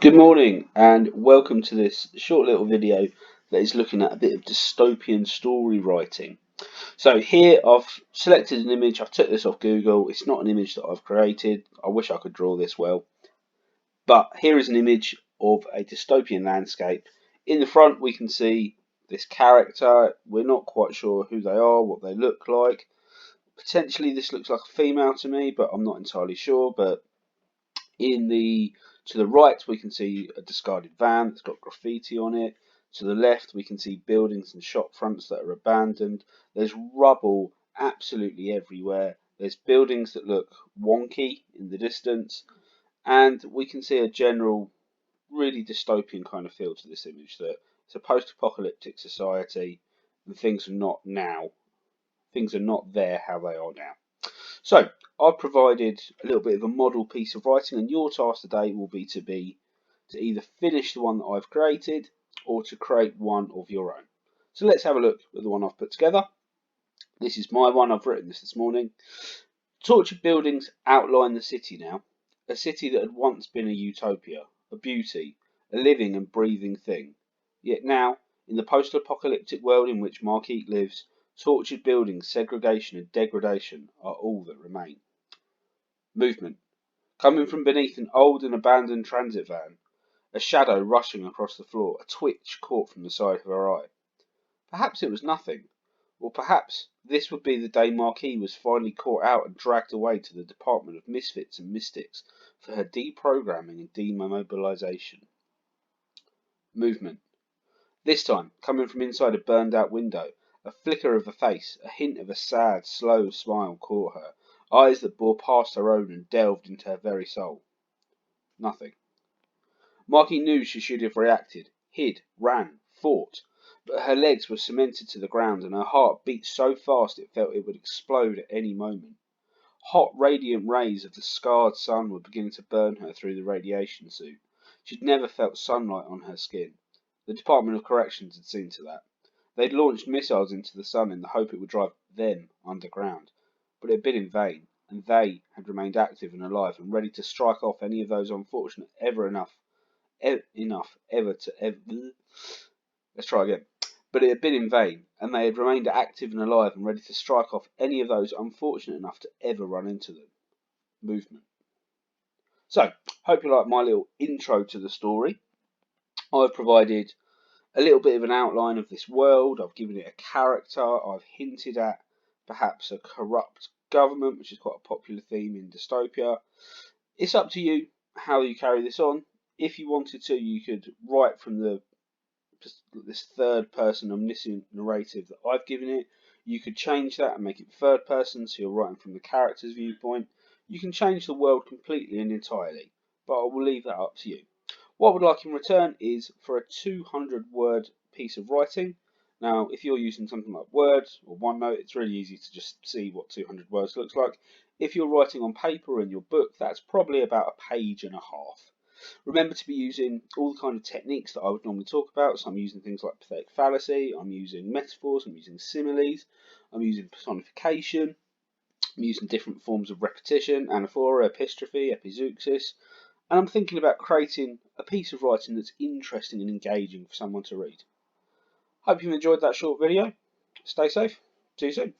Good morning and welcome to this short little video that is looking at a bit of dystopian story writing. So here I've selected an image. I've took this off Google. It's not an image that I've created. I wish I could draw this well. But here is an image of a dystopian landscape. In the front we can see this character. We're not quite sure who they are, what they look like. Potentially this looks like a female to me, but I'm not entirely sure. But to the right, we can see a discarded van that's got graffiti on it. To the left, we can see buildings and shop fronts that are abandoned. There's rubble absolutely everywhere. There's buildings that look wonky in the distance. And we can see a general, really dystopian kind of feel to this image, that it's a post-apocalyptic society and things are not now. Things are not there how they are now. So I've provided a little bit of a model piece of writing, and your task today will be to either finish the one that I've created or to create one of your own. So let's have a look at the one I've put together. This is my one. I've written this morning. Tortured buildings outline the city now, a city that had once been a utopia, a beauty, a living and breathing thing. Yet now, in the post-apocalyptic world in which Marquette lives, tortured buildings, segregation and degradation are all that remain. Movement. Coming from beneath an old and abandoned transit van, a shadow rushing across the floor, a twitch caught from the side of her eye. Perhaps it was nothing, or perhaps this would be the day Marquis was finally caught out and dragged away to the Department of Misfits and Mystics for her deprogramming and demobilization. Movement. This time, coming from inside a burned out window, a flicker of a face, a hint of a sad, slow smile caught her, eyes that bore past her own and delved into her very soul. Nothing. Marky knew she should have reacted, hid, ran, fought, but her legs were cemented to the ground and her heart beat so fast it felt it would explode at any moment. Hot, radiant rays of the scarred sun were beginning to burn her through the radiation suit. She'd never felt sunlight on her skin. The Department of Corrections had seen to that. They'd launched missiles into the sun in the hope it would drive them underground, but it had been in vain, and they had remained active and alive and ready to strike off any of those unfortunate Let's try again. But it had been in vain, and they had remained active and alive and ready to strike off any of those unfortunate enough to ever run into them. Movement. So, hope you like my little intro to the story. I've provided a little bit of an outline of this world. I've given it a character. I've hinted at perhaps a corrupt government, which is quite a popular theme in dystopia. It's up to you how you carry this on. If you wanted to, you could write from this third person omniscient narrative that I've given it. You could change that and make it third person, so you're writing from the character's viewpoint. You can change the world completely and entirely, but I will leave that up to you. What I would like in return is for a 200-word piece of writing. Now, if you're using something like Word or OneNote, it's really easy to just see what 200 words looks like. If you're writing on paper in your book, that's probably about a page and a half. Remember to be using all the kind of techniques that I would normally talk about. So I'm using things like pathetic fallacy, I'm using metaphors, I'm using similes, I'm using personification, I'm using different forms of repetition, anaphora, epistrophe, epizeuxis, and I'm thinking about creating a piece of writing that's interesting and engaging for someone to read. Hope you've enjoyed that short video. Stay safe. See you soon.